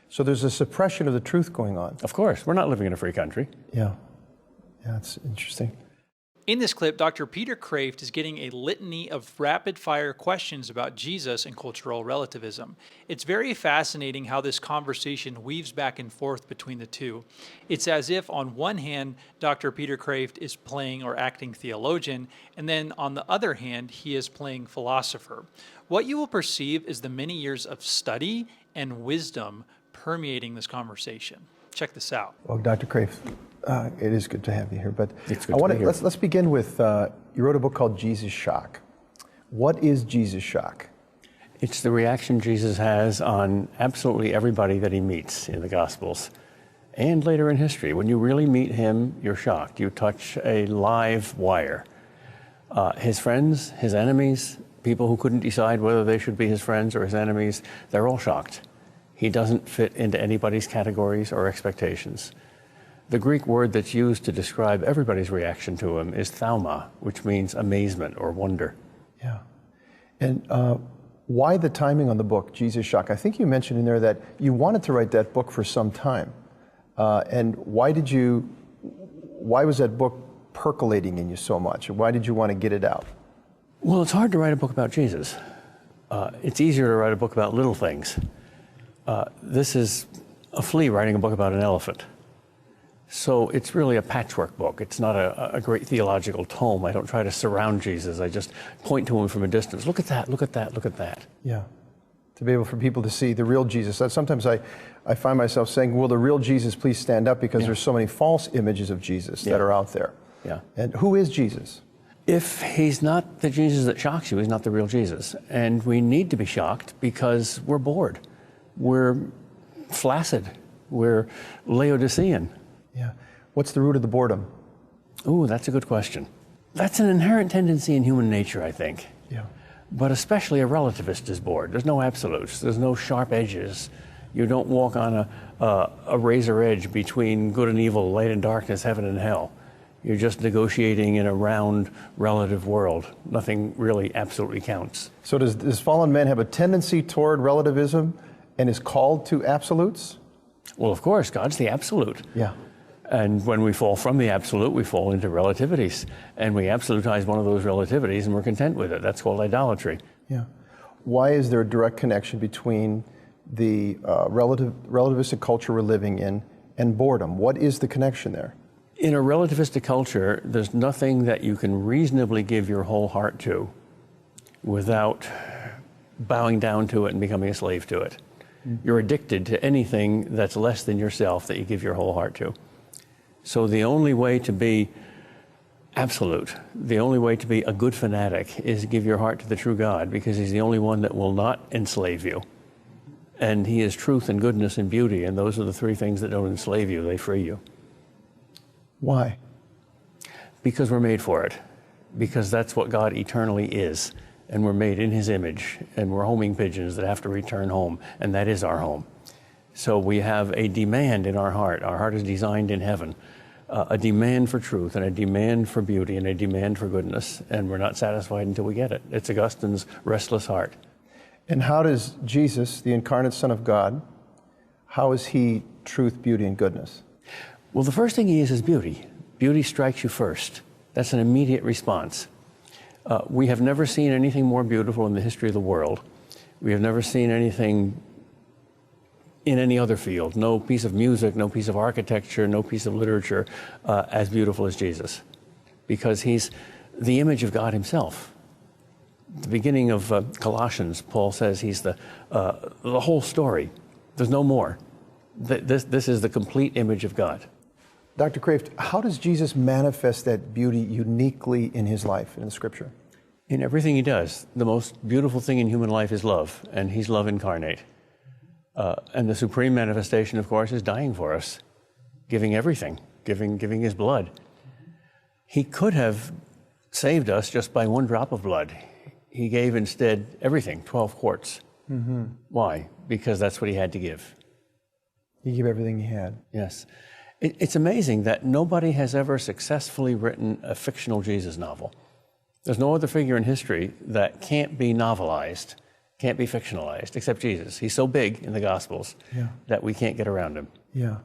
So there's a suppression of the truth going on. Of course, we're not living in a free country. Yeah, it's interesting. In this clip, Dr. Peter Kraft is getting a litany of rapid-fire questions about Jesus and cultural relativism. It's very fascinating how this conversation weaves back and forth between the two. It's as if, on one hand, Dr. Peter Kraft is playing or acting theologian, and then on the other hand, he is playing philosopher. What you will perceive is the many years of study and wisdom permeating this conversation. Check this out. Well, Dr. Kraft, it is good to have you here, but It's good to be here. let's begin with, you wrote a book called Jesus Shock. What is Jesus Shock? It's the reaction Jesus has on absolutely everybody that he meets in the Gospels and later in history. When you really meet him, you're shocked. You touch a live wire. His friends, his enemies, people who couldn't decide whether they should be his friends or his enemies, they're all shocked. He doesn't fit into anybody's categories or expectations. The Greek word that's used to describe everybody's reaction to him is thauma, which means amazement or wonder. Yeah. And why the timing on the book, Jesus Shock? I think you mentioned in there that you wanted to write that book for some time. And why was that book percolating in you so much? Why did you want to get it out? Well, it's hard to write a book about Jesus. It's easier to write a book about little things. This is a flea writing a book about an elephant. So it's really a patchwork book. It's not a great theological tome. I don't try to surround Jesus. I just point to him from a distance. Look at that, look at that, look at that. Yeah. To be able for people to see the real Jesus. Sometimes I find myself saying, will the real Jesus please stand up? Because there's so many false images of Jesus that are out there. Yeah. And who is Jesus? If he's not the Jesus that shocks you, he's not the real Jesus. And we need to be shocked because we're bored. We're flaccid. We're Laodicean. Yeah. What's the root of the boredom? Ooh, that's a good question. That's an inherent tendency in human nature, I think. Yeah. But especially a relativist is bored. There's no absolutes. There's no sharp edges. You don't walk on a razor edge between good and evil, light and darkness, heaven and hell. You're just negotiating in a round, relative world. Nothing really absolutely counts. So does fallen man have a tendency toward relativism and is called to absolutes? Well, of course, God's the absolute. Yeah. And when we fall from the absolute, we fall into relativities. And we absolutize one of those relativities and we're content with it. That's called idolatry. Yeah. Why is there a direct connection between the relativistic culture we're living in and boredom? What is the connection there? In a relativistic culture, there's nothing that you can reasonably give your whole heart to without bowing down to it and becoming a slave to it. You're addicted to anything that's less than yourself that you give your whole heart to. So the only way to be absolute, the only way to be a good fanatic is to give your heart to the true God, because he's the only one that will not enslave you. And he is truth and goodness and beauty, and those are the three things that don't enslave you, they free you. Why? Because we're made for it. Because that's what God eternally is. And we're made in his image. And we're homing pigeons that have to return home. And that is our home. So we have a demand in our heart. Our heart is designed in heaven. A demand for truth and a demand for beauty and a demand for goodness. And we're not satisfied until we get it. It's Augustine's restless heart. And how does Jesus, the incarnate Son of God, how is he truth, beauty, and goodness? Well, the first thing he is beauty. Beauty strikes you first. That's an immediate response. We have never seen anything more beautiful in the history of the world. We have never seen anything in any other field. No piece of music, no piece of architecture, no piece of literature as beautiful as Jesus. Because he's the image of God himself. At the beginning of Colossians, Paul says he's the whole story. There's no more. This is the complete image of God. Dr. Kraft, how does Jesus manifest that beauty uniquely in his life in the Scripture? In everything he does. The most beautiful thing in human life is love, and he's love incarnate. And the supreme manifestation, of course, is dying for us, giving everything, giving his blood. He could have saved us just by one drop of blood. He gave instead everything, 12 quarts. Mm-hmm. Why? Because that's what he had to give. He gave everything he had. Yes. It's amazing that nobody has ever successfully written a fictional Jesus novel. There's no other figure in history that can't be novelized can't be fictionalized, except Jesus. He's so big in the Gospels that we can't get around him. Yeah.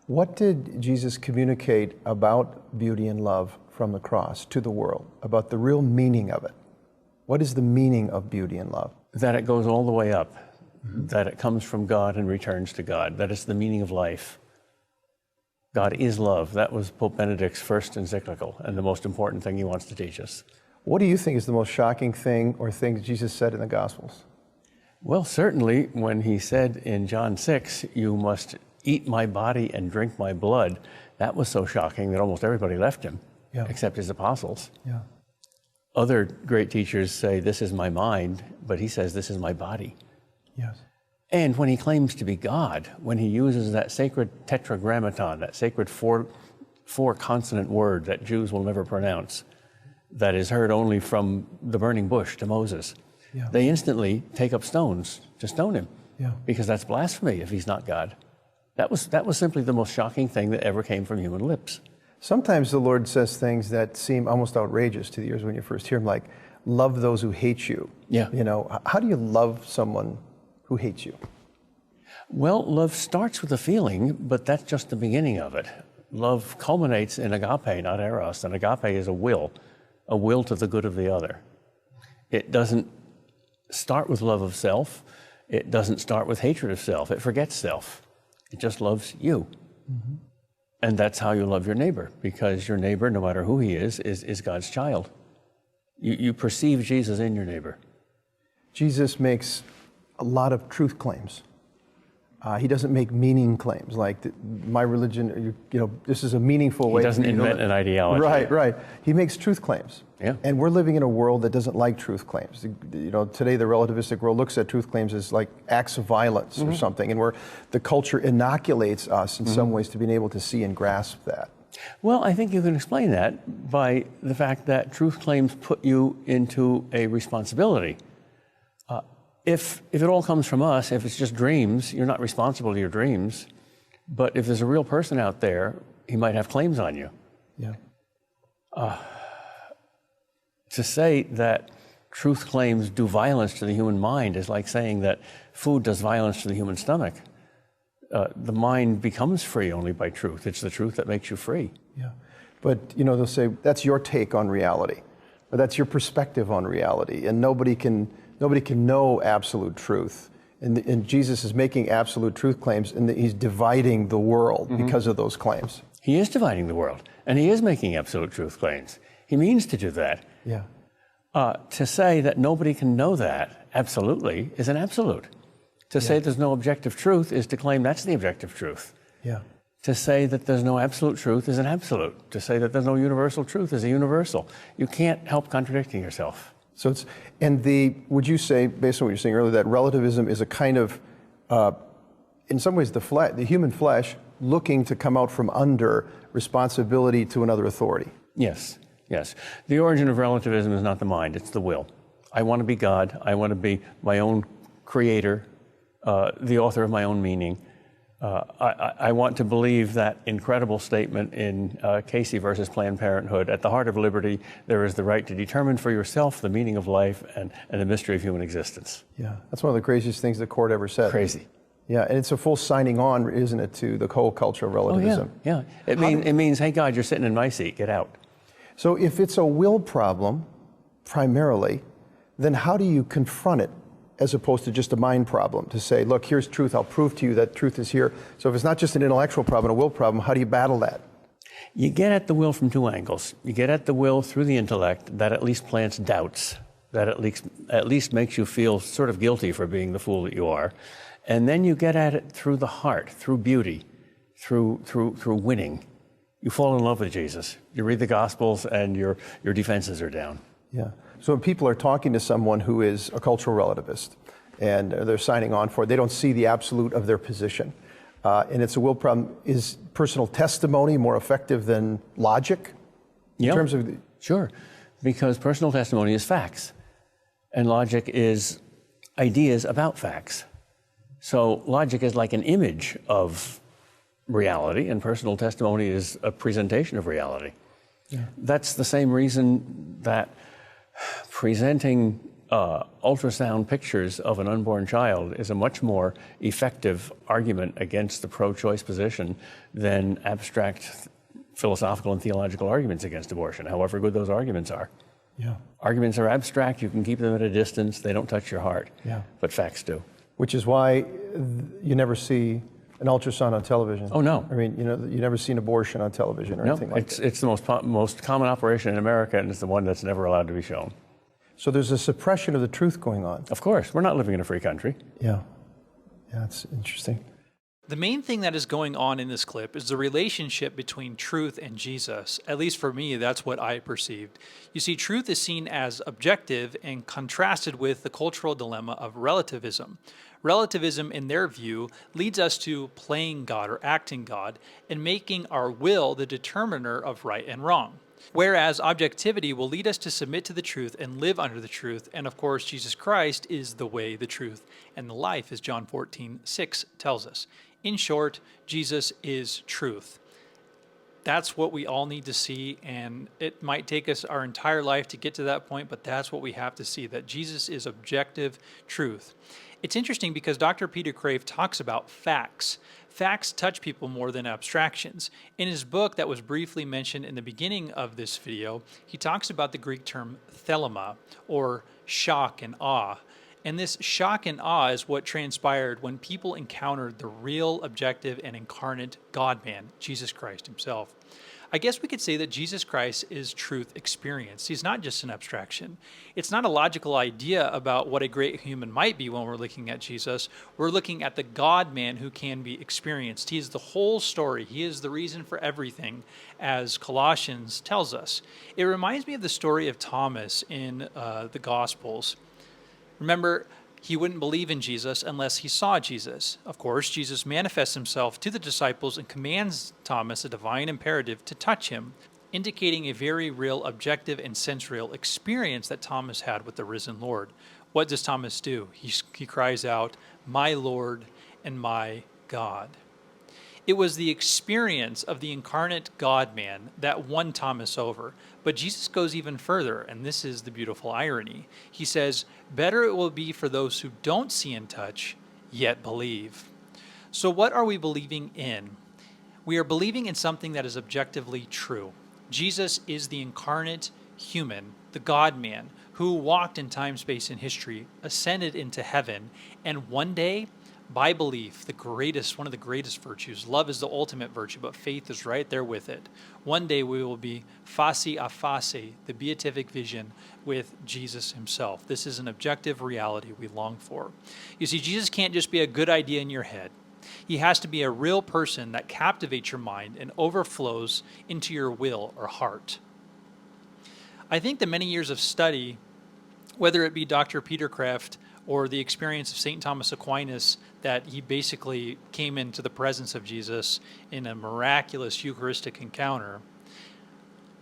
What did Jesus communicate about beauty and love from the cross to the world, about the real meaning of it? What is the meaning of beauty and love? That it goes all the way up, that it comes from God and returns to God, that it's the meaning of life. God is love. That was Pope Benedict's first encyclical and the most important thing he wants to teach us. What do you think is the most shocking thing or things Jesus said in the Gospels? Well, certainly when he said in John 6, you must eat my body and drink my blood, that was so shocking that almost everybody left him, except his apostles. Yeah. Other great teachers say, this is my mind, but he says, this is my body. Yes. And when he claims to be God, when he uses that sacred tetragrammaton, that sacred four consonant word that Jews will never pronounce, that is heard only from the burning bush to Moses, they instantly take up stones to stone him, because that's blasphemy if he's not God. That was simply the most shocking thing that ever came from human lips. Sometimes the Lord says things that seem almost outrageous to the ears when you first hear him, like, love those who hate you. Yeah. You know, how do you love someone who hates you? Well, love starts with a feeling, but that's just the beginning of it. Love culminates in agape, not eros, and agape is a will to the good of the other. It doesn't start with love of self. It doesn't start with hatred of self. It forgets self. It just loves you. Mm-hmm. And that's how you love your neighbor, because your neighbor, no matter who he is God's child. You perceive Jesus in your neighbor. Jesus makes a lot of truth claims. He doesn't make meaning claims like my religion, this is a meaningful way. He doesn't invent an ideology. Right. He makes truth claims. Yeah. And we're living in a world that doesn't like truth claims. Today the relativistic world looks at truth claims as like acts of violence or something, and where the culture inoculates us in some ways to being able to see and grasp that. Well, I think you can explain that by the fact that truth claims put you into a responsibility. If it all comes from us, if it's just dreams, you're not responsible to your dreams. But if there's a real person out there, he might have claims on you. Yeah. To say that truth claims do violence to the human mind is like saying that food does violence to the human stomach. The mind becomes free only by truth. It's the truth that makes you free. Yeah. But, they'll say, that's your take on reality, or that's your perspective on reality, and nobody can know absolute truth. And Jesus is making absolute truth claims, and he's dividing the world because of those claims. He is dividing the world, and he is making absolute truth claims. He means to do that. Yeah. To say that nobody can know that absolutely is an absolute. To say there's no objective truth is to claim that's the objective truth. Yeah. To say that there's no absolute truth is an absolute. To say that there's no universal truth is a universal. You can't help contradicting yourself. So would you say, based on what you're saying earlier, that relativism is a kind of, in some ways, the human flesh looking to come out from under responsibility to another authority? Yes. The origin of relativism is not the mind, it's the will. I want to be God. I want to be my own creator, the author of my own meaning. I want to believe that incredible statement in Casey versus Planned Parenthood. At the heart of liberty, there is the right to determine for yourself the meaning of life and the mystery of human existence. Yeah, that's one of the craziest things the court ever said. Crazy. Yeah, and it's a full signing on, isn't it, to the whole culture of relativism? Oh, yeah. It means, hey, God, you're sitting in my seat. Get out. So if it's a will problem, primarily, then how do you confront it as opposed to just a mind problem? To say, look, here's truth. I'll prove to you that truth is here. So if it's not just an intellectual problem, a will problem, how do you battle that? You get at the will from two angles. You get at the will through the intellect that at least plants doubts, that at least makes you feel sort of guilty for being the fool that you are. And then you get at it through the heart, through beauty, through winning. You fall in love with Jesus. You read the Gospels and your defenses are down. Yeah. So when people are talking to someone who is a cultural relativist and they're signing on for it, they don't see the absolute of their position. And it's a will problem. Is personal testimony more effective than logic? In terms of Sure, because personal testimony is facts and logic is ideas about facts. So logic is like an image of reality and personal testimony is a presentation of reality. Yeah. That's the same reason that presenting ultrasound pictures of an unborn child is a much more effective argument against the pro-choice position than abstract philosophical and theological arguments against abortion, however good those arguments are. Yeah. Arguments are abstract. You can keep them at a distance. They don't touch your heart. Yeah. But facts do. Which is why you never see an ultrasound on television. Oh, no. I mean, you never see an abortion on television or No, anything like that. it's the most common operation in America, and it's the one that's never allowed to be shown. So there's a suppression of the truth going on. Of course, we're not living in a free country. Yeah. Yeah, it's interesting. The main thing that is going on in this clip is the relationship between truth and Jesus. At least for me, that's what I perceived. You see, truth is seen as objective and contrasted with the cultural dilemma of relativism. Relativism, in their view, leads us to playing God or acting God and making our will the determiner of right and wrong. Whereas objectivity will lead us to submit to the truth and live under the truth. And of course, Jesus Christ is the way, the truth, and the life, as John 14:6 tells us. In short, Jesus is truth. That's what we all need to see, and it might take us our entire life to get to that point, but that's what we have to see, that Jesus is objective truth. It's interesting because Dr. Peter Crave talks about facts. Facts touch people more than abstractions. In his book that was briefly mentioned in the beginning of this video, he talks about the Greek term thelema, or shock and awe. And this shock and awe is what transpired when people encountered the real, objective, and incarnate God-man, Jesus Christ himself. I guess we could say that Jesus Christ is truth experienced. He's not just an abstraction. It's not a logical idea about what a great human might be when we're looking at Jesus. We're looking at the God-man who can be experienced. He is the whole story. He is the reason for everything, as Colossians tells us. It reminds me of the story of Thomas in the Gospels. Remember, he wouldn't believe in Jesus unless he saw Jesus. Of course, Jesus manifests himself to the disciples and commands Thomas a divine imperative to touch him, indicating a very real, objective, and sensorial experience that Thomas had with the risen Lord. What does Thomas do? He cries out, "My Lord and my God." It was the experience of the incarnate God-man that won Thomas over. But Jesus goes even further, and this is the beautiful irony. He says, "Better it will be for those who don't see and touch, yet believe." So what are we believing in? We are believing in something that is objectively true. Jesus is the incarnate human, the God-man, who walked in time, space, and history, ascended into heaven, and one day, by belief, one of the greatest virtues. Love is the ultimate virtue, but faith is right there with it. One day we will be face a face, the beatific vision with Jesus himself. This is an objective reality we long for. You see, Jesus can't just be a good idea in your head. He has to be a real person that captivates your mind and overflows into your will or heart. I think the many years of study, whether it be Dr. Peter Kreeft or the experience of St. Thomas Aquinas, that he basically came into the presence of Jesus in a miraculous Eucharistic encounter,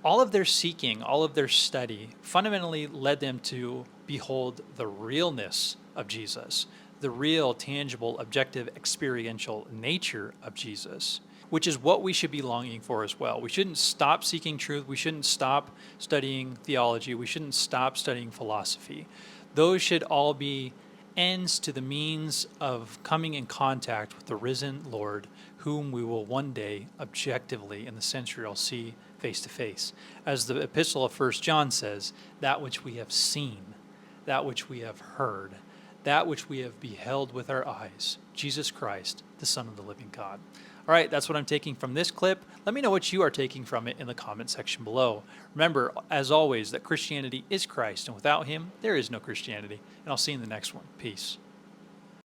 all of their seeking, all of their study fundamentally led them to behold the realness of Jesus, the real, tangible, objective, experiential nature of Jesus, which is what we should be longing for as well. We shouldn't stop seeking truth. We shouldn't stop studying theology. We shouldn't stop studying philosophy. Those should all be ends to the means of coming in contact with the risen Lord, whom we will one day objectively in the sensorial see face to face. As the epistle of 1 John says, that which we have seen, that which we have heard, that which we have beheld with our eyes, Jesus Christ, the Son of the living God. All right, that's what I'm taking from this clip. Let me know what you are taking from it in the comment section below. Remember, as always, that Christianity is Christ, and without him, there is no Christianity. And I'll see you in the next one. Peace.